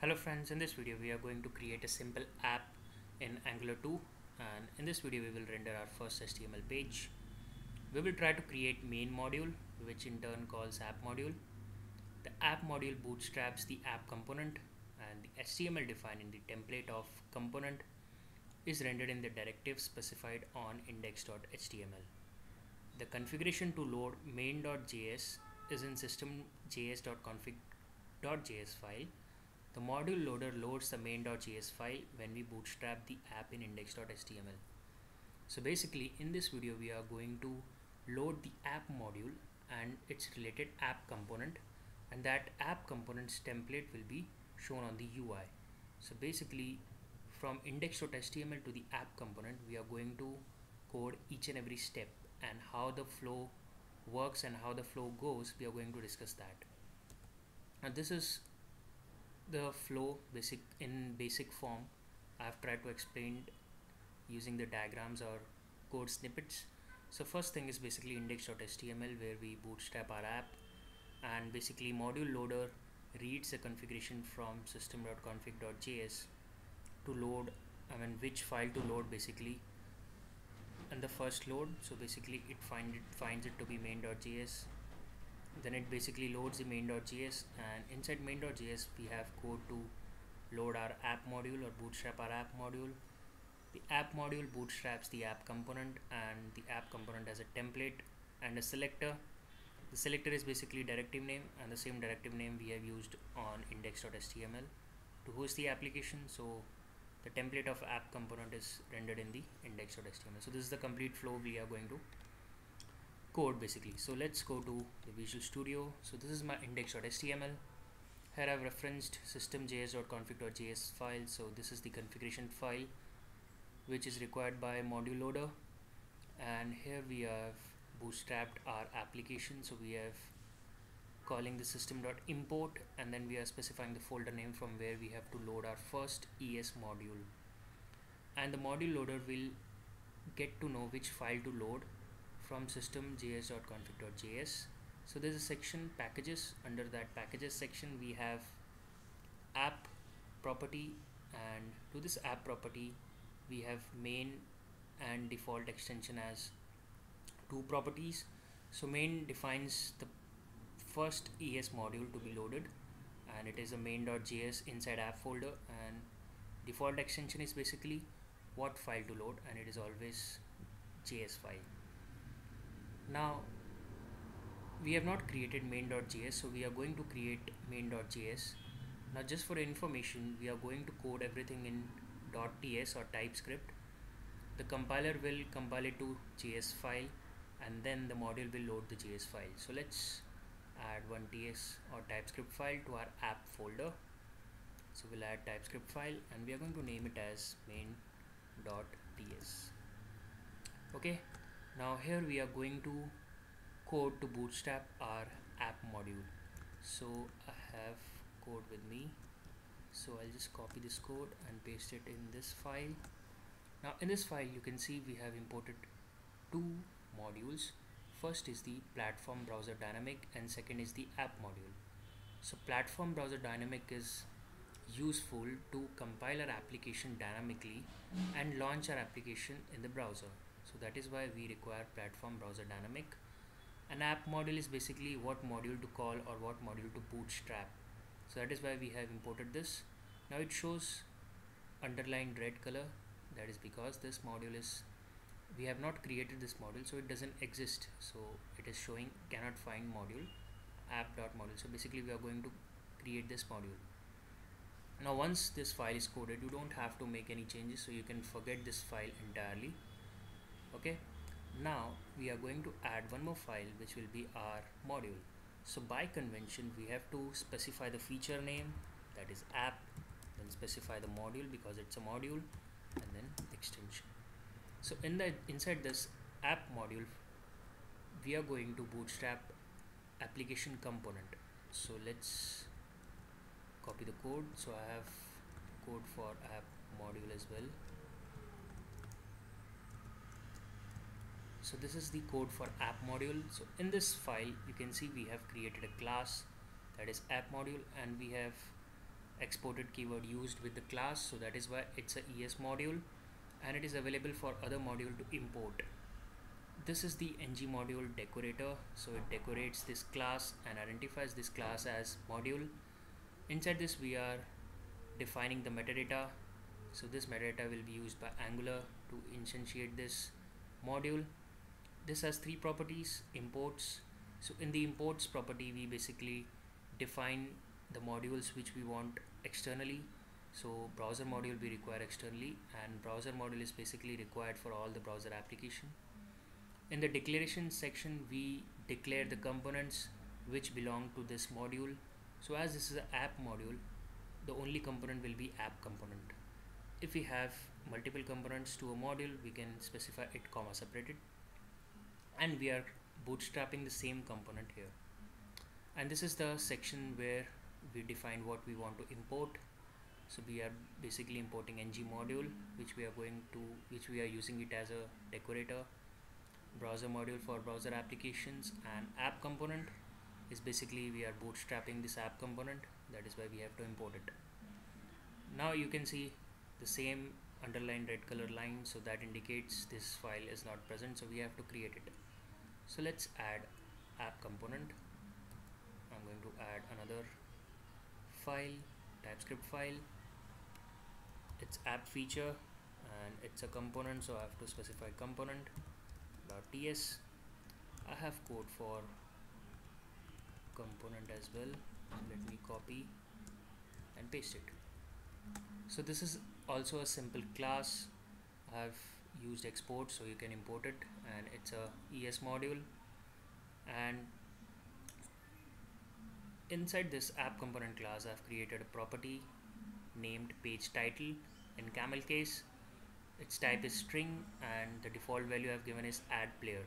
Hello friends, in this video we are going to create a simple app in Angular 2, and in this video we will render our first HTML page. We will try to create main module, which in turn calls app module. The app module bootstraps the app component, and the HTML defined in the template of component is rendered in the directive specified on index.html. The configuration to load main.js is in system.js.config.js file. The module loader loads the main.js file when we bootstrap the app in index.html. So basically in this video we are going to load the app module and its related app component, and that app component's template will be shown on the UI. So basically from index.html to the app component we are going to code each and every step, and how the flow works and how the flow goes we are going to discuss that. And this is the flow in basic form. I have tried to explain using the diagrams or code snippets. So first thing is basically index.html, where we bootstrap our app, and basically module loader reads the configuration from system.config.js to load, which file to load basically in the first load. So basically it finds it to be main.js. Then it basically loads the main.js, and inside main.js we have code to load our app module or bootstrap our app module. The app module bootstraps the app component, and the app component has a template and a selector. The selector is basically directive name, and the same directive name we have used on index.html to host the application. So the template of app component is rendered in the index.html. So this is the complete flow we are going to code basically. So let's go to the Visual Studio. So this is my index.html. Here I've referenced system.js.config.js file. So this is the configuration file which is required by module loader, and here we have bootstrapped our application. So we have calling the system.import, and then we are specifying the folder name from where we have to load our first ES module, and the module loader will get to know which file to load from system.js.config.js. So there's a section packages. Under that packages section we have app property, and to this app property we have main and default extension as two properties. So main defines the first ES module to be loaded, and it is a main.js inside app folder, and default extension is basically what file to load, and it is always JS file. Now we have not created main.js, so we are going to create main.js. Now just for information, we are going to code everything in .ts or TypeScript. The compiler will compile it to JS file, and then the module will load the JS file. So let's add one TS or TypeScript file to our app folder. So we'll add TypeScript file, and we are going to name it as main.ts. Okay, now here we are going to code to bootstrap our app module. So I have code with me, so I'll just copy this code and paste it in this file. Now in this file you can see we have imported two modules. First is the platform browser dynamic, and second is the app module. So platform browser dynamic is useful to compile our application dynamically and launch our application in the browser. So that is why we require platform browser dynamic. An app module is basically what module to call or what module to bootstrap. So that is why we have imported this. Now it shows underlined red color. That is because this module is, we have not created this module, so it doesn't exist. So it is showing cannot find module, app.module. So basically we are going to create this module. Now once this file is coded, you don't have to make any changes, so you can forget this file entirely. Okay, now we are going to add one more file which will be our module. So by convention we have to specify the feature name, that is app, then specify the module because it's a module, and then extension. So inside this app module we are going to bootstrap application component. So let's copy the code. So I have code for app module as well. So this is the code for app module. So in this file you can see we have created a class, that is app module, and we have exported keyword used with the class, so that is why it's a ES module, and it is available for other module to import. This is the ng module decorator, so it decorates this class and identifies this class as module. Inside this we are defining the metadata, so this metadata will be used by Angular to instantiate this module. This has three properties: imports. So in the imports property we basically define the modules which we want externally. So browser module we require externally, and browser module is basically required for all the browser application. In the declaration section we declare the components which belong to this module. So as this is an app module, the only component will be app component. If we have multiple components to a module, we can specify it comma separated, and we are bootstrapping the same component here. And this is the section where we define what we want to import. So we are basically importing ng module, which we are using it as a decorator. Browser module for browser applications, and app component is basically we are bootstrapping this app component, that is why we have to import it. Now you can see the same underlined red color line, so that indicates this file is not present, so we have to create it. So let's add app component. I'm going to add another file, TypeScript file. It's app feature and it's a component, so I have to specify component.ts. I have code for component as well, so let me copy and paste it. So this is also a simple class. I have used export, so you can import it, and it's a ES module. And inside this app component class I have created a property named page title. In camel case, its type is string, and the default value I have given is add player.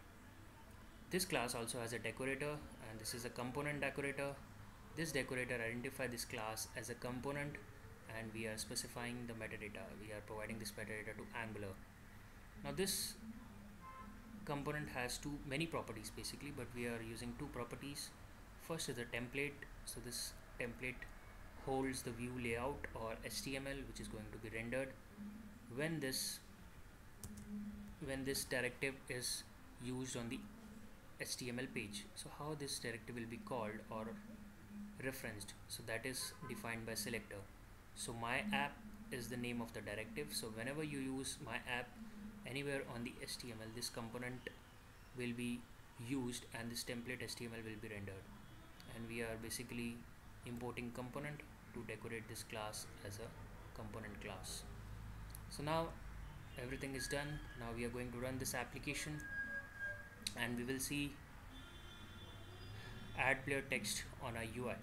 This class also has a decorator, and this is a component decorator. This decorator identifies this class as a component, and we are specifying the metadata. We are providing this metadata to Angular. Now this component has many properties basically, but we are using two properties. First is a template. So this template holds the view layout or HTML which is going to be rendered when this directive is used on the HTML page. So how this directive will be called or referenced, so that is defined by selector. So my app is the name of the directive, so whenever you use my app anywhere on the HTML, this component will be used and this template HTML will be rendered. And we are basically importing component to decorate this class as a component class. So now everything is done. Now we are going to run this application, and we will see add player text on our UI.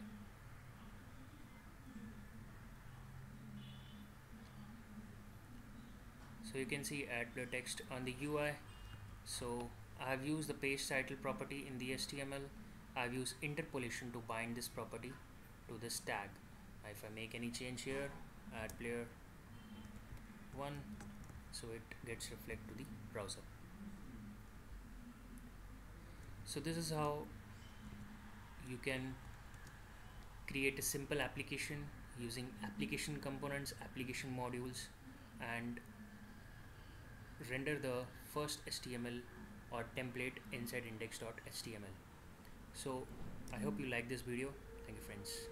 So you can see add player text on the UI. So I have used the page title property in the HTML. I have used interpolation to bind this property to this tag. If I make any change here, add player 1, so it gets reflected to the browser. So this is how you can create a simple application using application components, application modules, and render the first HTML or template inside index.html. So I hope you like this video. Thank you, friends.